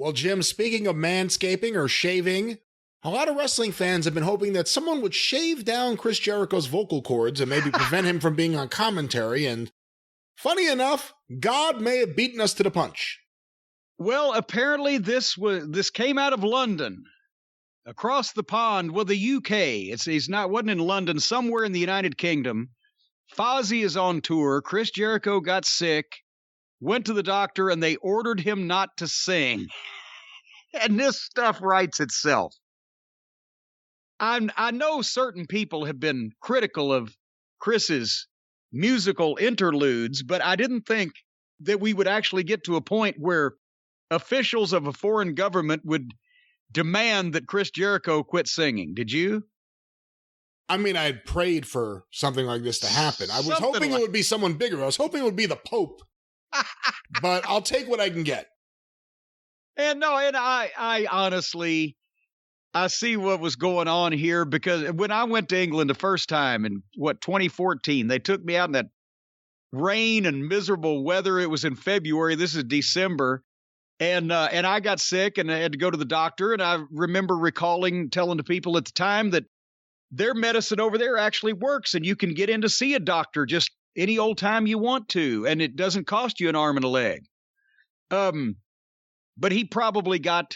Well, Jim, speaking of manscaping or shaving, a lot of wrestling fans have been hoping that someone would shave down Chris Jericho's vocal cords and maybe prevent him from being on commentary, and funny enough, God may have beaten us to the punch. Well, apparently this came out of London. Across the pond, well, the UK. Wasn't in London, somewhere in the United Kingdom. Fozzy is on tour. Chris Jericho got sick, went to the doctor, and they ordered him not to sing. And this stuff writes itself. I know certain people have been critical of Chris's musical interludes, but I didn't think that we would actually get to a point where officials of a foreign government would demand that Chris Jericho quit singing. Did you? I mean, I had prayed for something like this to happen. I was hoping it would be someone bigger. I was hoping it would be the Pope. But I'll take what I can get. And I honestly, I see what was going on here, because when I went to England the first time in 2014, they took me out in that rain and miserable weather. It was in February. This is December. And I got sick and I had to go to the doctor. And I remember telling the people at the time that their medicine over there actually works, and you can get in to see a doctor just any old time you want to, and it doesn't cost you an arm and a leg. But he probably got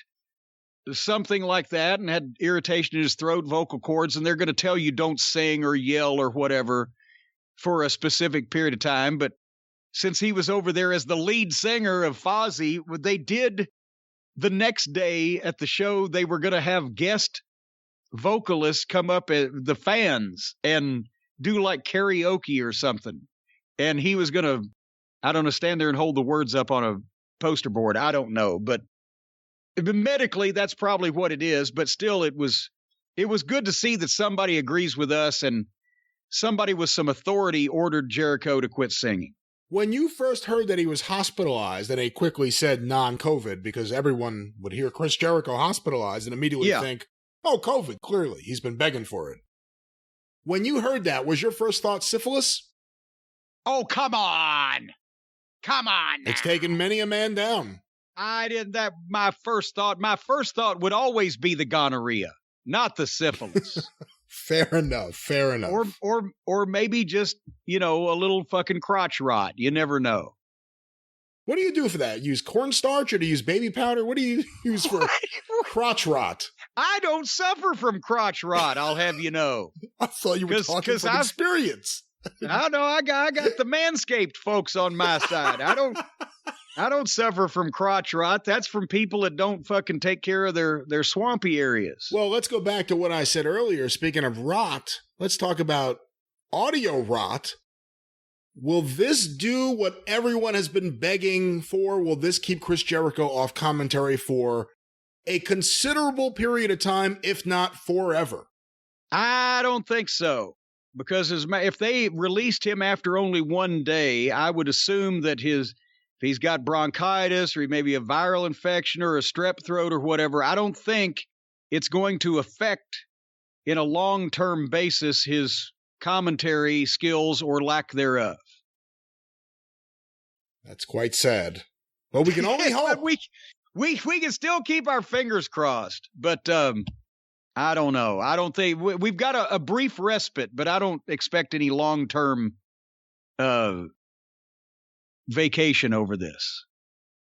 something like that and had irritation in his throat, vocal cords, and they're going to tell you don't sing or yell or whatever for a specific period of time. But since he was over there as the lead singer of Fozzy, they did the next day at the show, they were going to have guest vocalists come up at the fans and do like karaoke or something. And he was going to, I don't know, stand there and hold the words up on a poster board. I don't know, but medically that's probably what it is. But still, it was good to see that somebody agrees with us, and somebody with some authority ordered Jericho to quit singing. When you first heard that he was hospitalized, and they quickly said non-COVID, because everyone would hear Chris Jericho hospitalized and immediately think, oh, COVID, clearly. He's been begging for it. When you heard that, was your first thought syphilis? Oh, come on. Come on now. It's taken many a man down. My first thought would always be the gonorrhea, not the syphilis. Fair enough. Or maybe just, a little fucking crotch rot. You never know. What do you do for that? Use cornstarch, or do you use baby powder? What do you use for crotch rot? I don't suffer from crotch rot, I'll have you know. I thought you were talking from experience. I know, I got the Manscaped folks on my side. I don't suffer from crotch rot. That's from people that don't fucking take care of their swampy areas. Well, let's go back to what I said earlier. Speaking of rot, let's talk about audio rot. Will this do what everyone has been begging for? Will this keep Chris Jericho off commentary for a considerable period of time, if not forever? I don't think so. Because if they released him after only one day, I would assume that if he's got bronchitis, or maybe a viral infection or a strep throat or whatever, I don't think it's going to affect, in a long-term basis, his commentary skills or lack thereof. That's quite sad. But we can only hope. We can still keep our fingers crossed. But I don't know. I don't think we've got a brief respite, but I don't expect any long-term vacation over this.